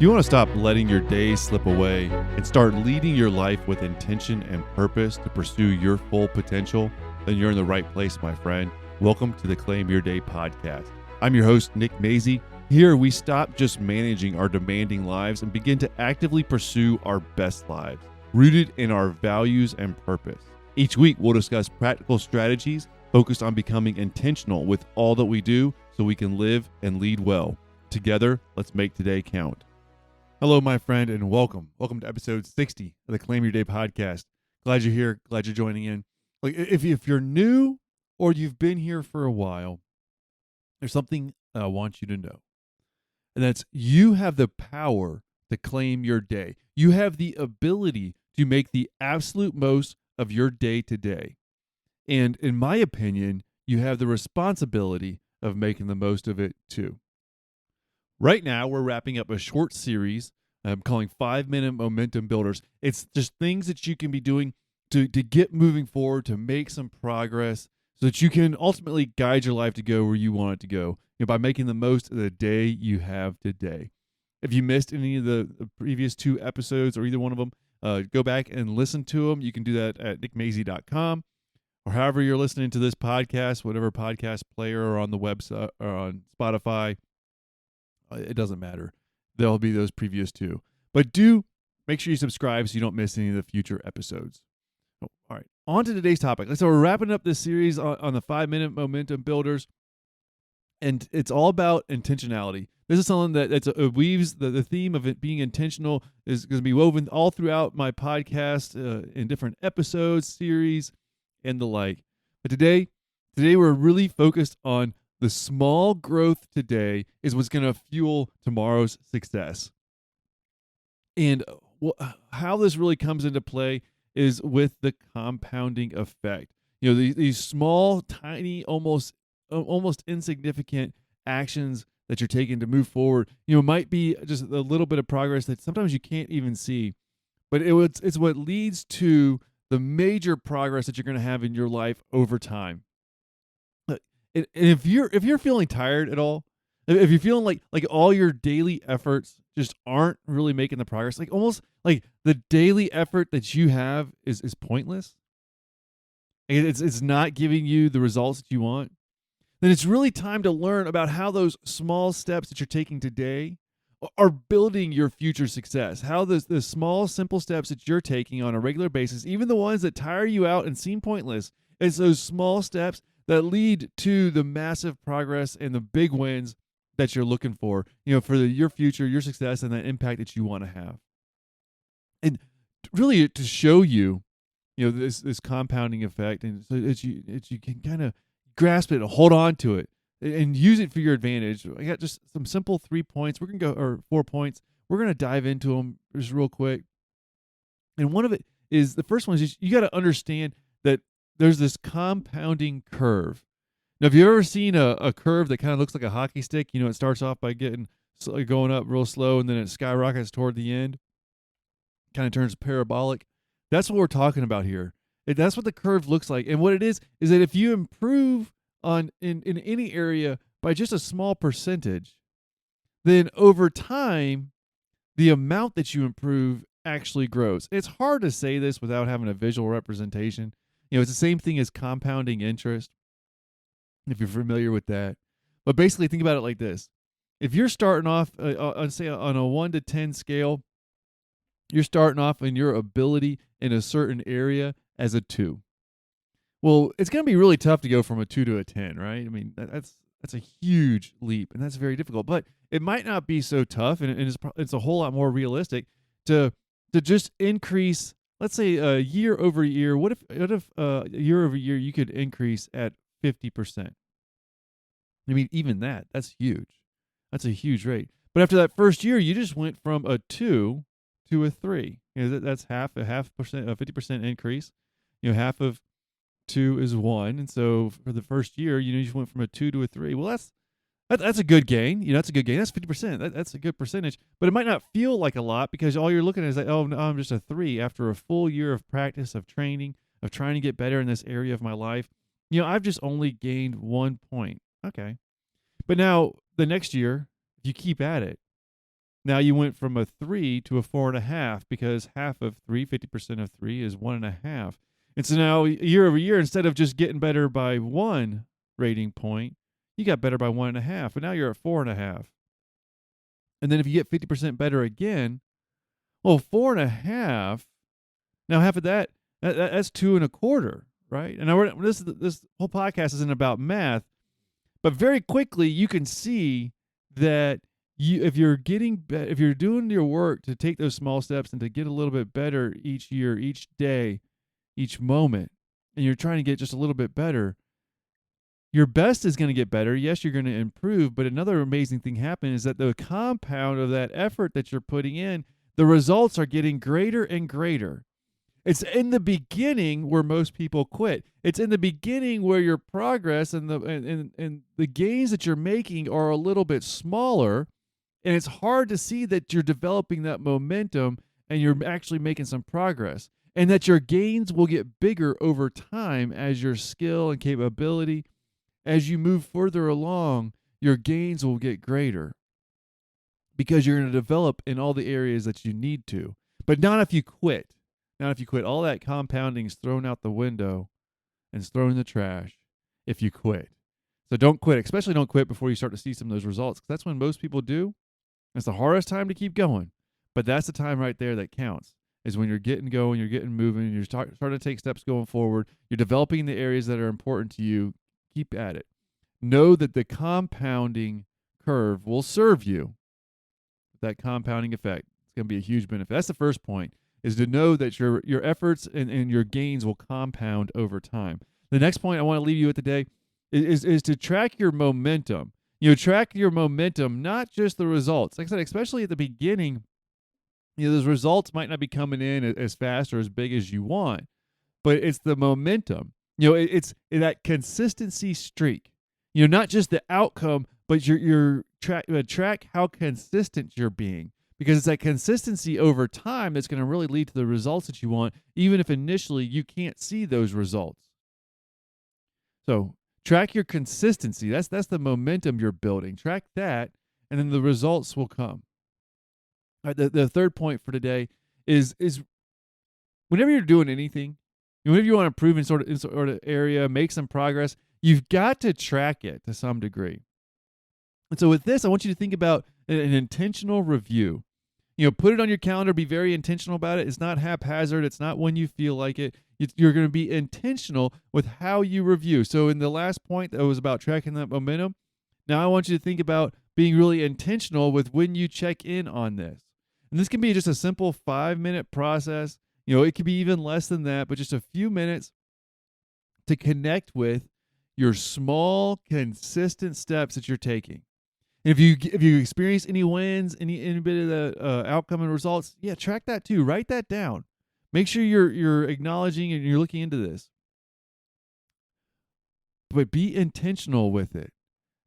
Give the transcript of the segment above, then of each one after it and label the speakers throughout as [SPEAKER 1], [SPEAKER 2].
[SPEAKER 1] You want to stop letting your days slip away and start leading your life with intention and purpose to pursue your full potential? Then you're in the right place, my friend. Welcome to the Claim Your Day podcast. I'm your host, Nick Mazie. Here, we stop just managing our demanding lives and begin to actively pursue our best lives, rooted in our values and purpose. Each week, we'll discuss practical strategies focused on becoming intentional with all that we do so we can live and lead well. Together, let's make today count. Hello, my friend, and welcome. Welcome to episode 60 of the Claim Your Day podcast. Glad you're here. Glad you're joining in. Like, if you're new or you've been here for a while, there's something I want you to know. And that's you have the power to claim your day. You have the ability to make the absolute most of your day today. And in my opinion, you have the responsibility of making the most of it too. Right now, we're wrapping up a short series I'm calling 5-Minute Momentum Builders. It's just things that you can be doing to get moving forward, to make some progress, so that you can ultimately guide your life to go where you want it to go, by making the most of the day you have today. If you missed any of the previous 2 episodes or either one of them, go back and listen to them. You can do that at nickmazie.com or however you're listening to this podcast, whatever podcast player or on the website or on Spotify. It doesn't matter. There'll be those previous 2. But do make sure you subscribe so you don't miss any of the future episodes. All right, on to today's topic. So we're wrapping up this series on the 5-Minute Momentum Builders, and it's all about intentionality. This is something that weaves the theme of it being intentional is going to be woven all throughout my podcast in different episodes, series, and the like. But today we're really focused on the small growth today is what's going to fuel tomorrow's success. And how this really comes into play is with the compounding effect. These small, tiny, almost insignificant actions that you're taking to move forward, might be just a little bit of progress that sometimes you can't even see. But it's what leads to the major progress that you're going to have in your life over time. And if you're feeling tired at all, if you're feeling like all your daily efforts just aren't really making the progress, like almost like the daily effort that you have is pointless, it's not giving you the results that you want, then it's really time to learn about how those small steps that you're taking today are building your future success. How the small, simple steps that you're taking on a regular basis, even the ones that tire you out and seem pointless, it's those small steps that lead to the massive progress and the big wins that you're looking for, for your future, your success, and that impact that you want to have. And really to show you, this compounding effect, and so that you can kind of grasp it and hold on to it and use it for your advantage. I got just some simple 3 points. We're going to go, or 4 points. We're going to dive into them just real quick. And one of it is, the first one is just, you got to understand that there's this compounding curve. Now, have you ever seen a curve that kind of looks like a hockey stick? It starts off by going up real slow, and then it skyrockets toward the end. Kind of turns parabolic. That's what we're talking about here. That's what the curve looks like. And what it is that if you improve in any area by just a small percentage, then over time, the amount that you improve actually grows. It's hard to say this without having a visual representation. It's the same thing as compounding interest, if you're familiar with that. But basically, think about it like this. If you're starting off, say, on a 1 to 10 scale, you're starting off in your ability in a certain area as a 2. Well, it's going to be really tough to go from a 2 to a 10, right? I mean, that's a huge leap, and that's very difficult. But it might not be so tough, and it's a whole lot more realistic to just increase. Let's say year over year. What if year over year you could increase at 50%? I mean, even that's huge. That's a huge rate. But after that first year, you just went from a 2 to a 3. That's half percent, a 50% increase. Half of 2 is 1, and so for the first year, you just went from a 2 to a 3. Well, that's a good gain. That's a good gain. That's 50%. That's a good percentage. But it might not feel like a lot because all you're looking at is like, oh, no, I'm just a 3 after a full year of practice, of training, of trying to get better in this area of my life. I've just only gained 1 point. Okay. But now the next year, if you keep at it, Now you went from a 3 to a 4.5 because half of 3, 50% of 3 is 1.5. And so now year over year, instead of just getting better by 1 rating point, you got better by 1.5. But now you're at 4.5. And then if you get 50% better again, well, 4.5, now half of that's 2.25, right? And now this whole podcast isn't about math, but very quickly you can see that if you're doing your work to take those small steps and to get a little bit better each year, each day, each moment, and you're trying to get just a little bit better, your best is going to get better. Yes, you're going to improve, but another amazing thing happens is that the compound of that effort that you're putting in, the results are getting greater and greater. It's in the beginning where most people quit. It's in the beginning where your progress and the gains that you're making are a little bit smaller, and it's hard to see that you're developing that momentum and you're actually making some progress, and that your gains will get bigger over time as your skill and capability, as you move further along, your gains will get greater because you're going to develop in all the areas that you need to, but not if you quit. Not if you quit. All that compounding is thrown out the window and it's thrown in the trash if you quit. So don't quit, especially don't quit before you start to see some of those results, because that's when most people do. It's the hardest time to keep going, but that's the time right there that counts, is when you're getting going, you're getting moving, you're starting to take steps going forward, you're developing the areas that are important to you. Keep at it. Know that the compounding curve will serve you. That compounding effect, it's going to be a huge benefit. That's the first point, is to know that your efforts and your gains will compound over time. The next point I want to leave you with today is to track your momentum. Track your momentum, not just the results. Like I said, especially at the beginning, those results might not be coming in as fast or as big as you want, but it's the momentum. It's that consistency streak. Not just the outcome, but your track how consistent you're being. Because it's that consistency over time that's going to really lead to the results that you want, even if initially you can't see those results. So track your consistency. That's the momentum you're building. Track that, and then the results will come. All right, the third point for today is whenever you're doing anything, whenever you want to improve in sort of area, make some progress, you've got to track it to some degree. And so with this, I want you to think about an intentional review. Put it on your calendar. Be very intentional about it. It's not haphazard. It's not when you feel like it. You're going to be intentional with how you review. So in the last point that was about tracking that momentum, now I want you to think about being really intentional with when you check in on this. And this can be just a simple 5-minute process. It could be even less than that, but just a few minutes to connect with your small, consistent steps that you're taking. And if you experience any wins, any bit of the outcome and results, track that too. Write that down. Make sure you're acknowledging and you're looking into this. But be intentional with it.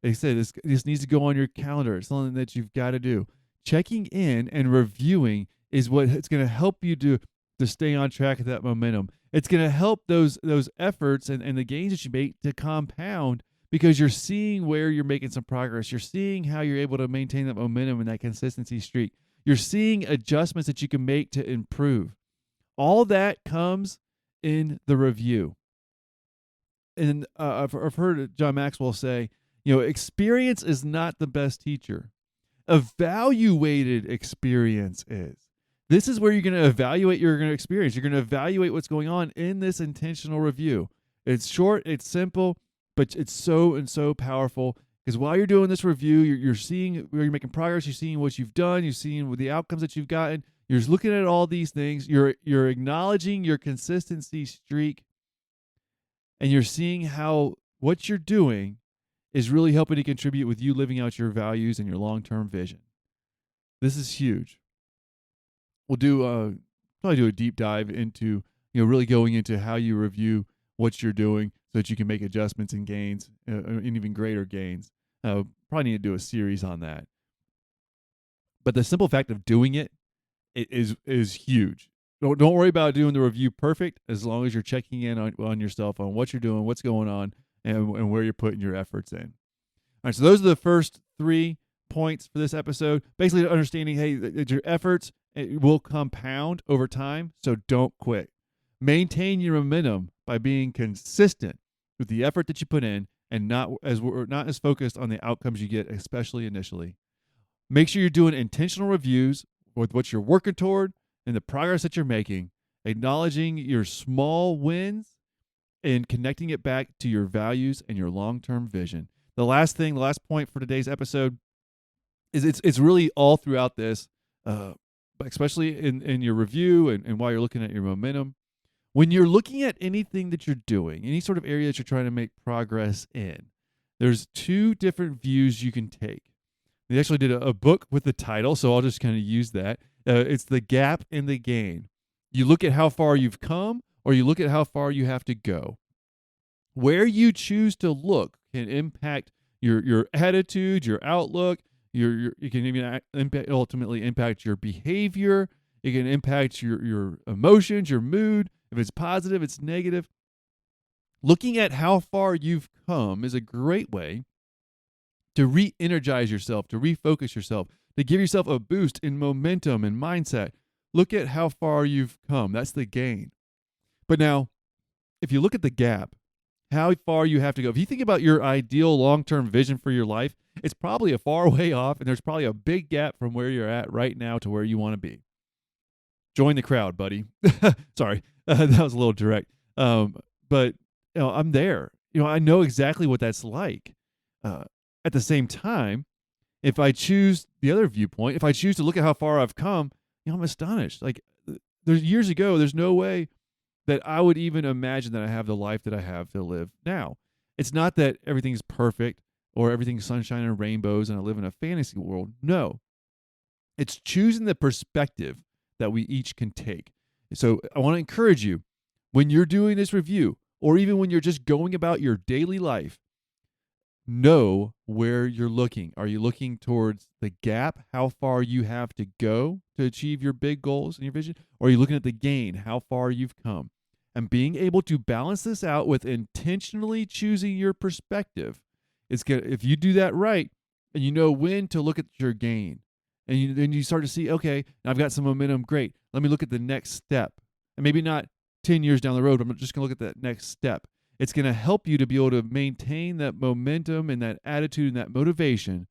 [SPEAKER 1] They said this needs to go on your calendar. It's something that you've got to do. Checking in and reviewing is what it's going to help you to stay on track with that momentum. It's going to help those efforts and the gains that you make to compound, because you're seeing where you're making some progress. You're seeing how you're able to maintain that momentum and that consistency streak. You're seeing adjustments that you can make to improve. All that comes in the review. And I've heard John Maxwell say, experience is not the best teacher. Evaluated experience is. This is where you're going to evaluate your experience. You're going to evaluate what's going on in this intentional review. It's short, it's simple, but it's so powerful, because while you're doing this review, you're seeing where you're making progress, you're seeing what you've done, you're seeing the outcomes that you've gotten, you're just looking at all these things, you're acknowledging your consistency streak, and you're seeing how what you're doing is really helping to contribute with you living out your values and your long-term vision. This is huge. We'll probably do a deep dive into really going into how you review what you're doing, so that you can make adjustments and gains, and even greater gains. Probably need to do a series on that. But the simple fact of doing it is huge. Don't worry about doing the review perfect, as long as you're checking in on yourself, on what you're doing, what's going on, and where you're putting your efforts in. All right, so those are the first 3 points for this episode. Basically, understanding, hey, that your efforts will compound over time, so don't quit. Maintain your momentum by being consistent with the effort that you put in, and not as focused on the outcomes you get, especially initially. Make sure you're doing intentional reviews with what you're working toward and the progress that you're making, acknowledging your small wins and connecting it back to your values and your long-term vision. The last point for today's episode is it's really all throughout this, especially in your review and while you're looking at your momentum. When you're looking at anything that you're doing, any sort of area that you're trying to make progress in, there's two different views you can take. They actually did a book with the title, so I'll just kind of use that. It's the gap and the gain. You look at how far you've come, or you look at how far you have to go. Where you choose to look can impact your attitude, your outlook. It can even ultimately impact your behavior. It can impact your emotions, your mood. If it's positive, it's negative. Looking at how far you've come is a great way to re-energize yourself, to refocus yourself, to give yourself a boost in momentum and mindset. Look at how far you've come. That's the gain. But now, if you look at the gap, how far you have to go. If you think about your ideal long-term vision for your life, it's probably a far way off, and there's probably a big gap from where you're at right now to where you want to be. Join the crowd, buddy. Sorry, that was a little direct. But I'm there. I know exactly what that's like. At the same time, if I choose the other viewpoint, if I choose to look at how far I've come, I'm astonished. Like there's years ago, there's no way that I would even imagine that I have the life that I have to live now. It's not that everything's perfect or everything's sunshine and rainbows and I live in a fantasy world. No. It's choosing the perspective that we each can take. So I want to encourage you, when you're doing this review, or even when you're just going about your daily life, know where you're looking. Are you looking towards the gap, how far you have to go to achieve your big goals and your vision? Or are you looking at the gain, how far you've come? And being able to balance this out with intentionally choosing your perspective, if you do that right, and you know when to look at your gain, and then you start to see, okay, I've got some momentum, great. Let me look at the next step. And maybe not 10 years down the road, but I'm just going to look at that next step. It's going to help you to be able to maintain that momentum and that attitude and that motivation,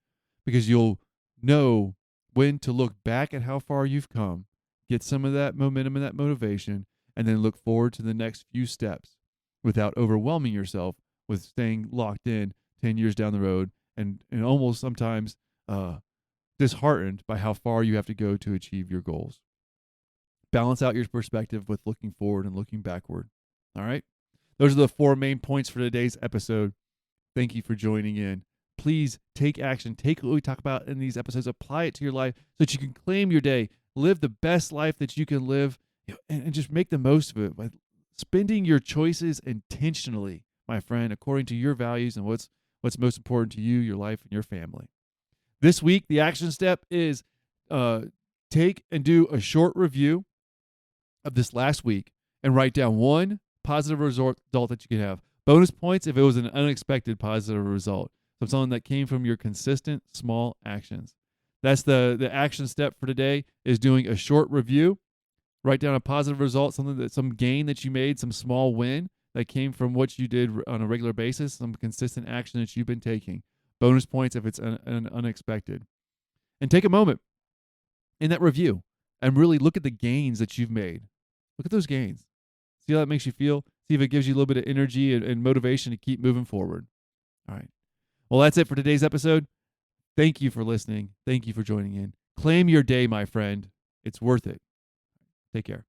[SPEAKER 1] because you'll know when to look back at how far you've come, get some of that momentum and that motivation, and then look forward to the next few steps without overwhelming yourself with staying locked in 10 years down the road and almost sometimes disheartened by how far you have to go to achieve your goals. Balance out your perspective with looking forward and looking backward. All right? Those are the 4 main points for today's episode. Thank you for joining in. Please take action. Take what we talk about in these episodes, apply it to your life so that you can claim your day, live the best life that you can live, and just make the most of it by spending your choices intentionally, my friend, according to your values and what's most important to you, your life, and your family. This week, the action step is take and do a short review of this last week and write down one positive result that you can have. Bonus points if it was an unexpected positive result. So something that came from your consistent small actions. That's the action step for today, is doing a short review. Write down a positive result, some gain that you made, some small win that came from what you did on a regular basis, some consistent action that you've been taking. Bonus points if it's an unexpected. And take a moment in that review and really look at the gains that you've made. Look at those gains. See how that makes you feel? See if it gives you a little bit of energy and motivation to keep moving forward. All right. Well, that's it for today's episode. Thank you for listening. Thank you for joining in. Claim your day, my friend. It's worth it. Take care.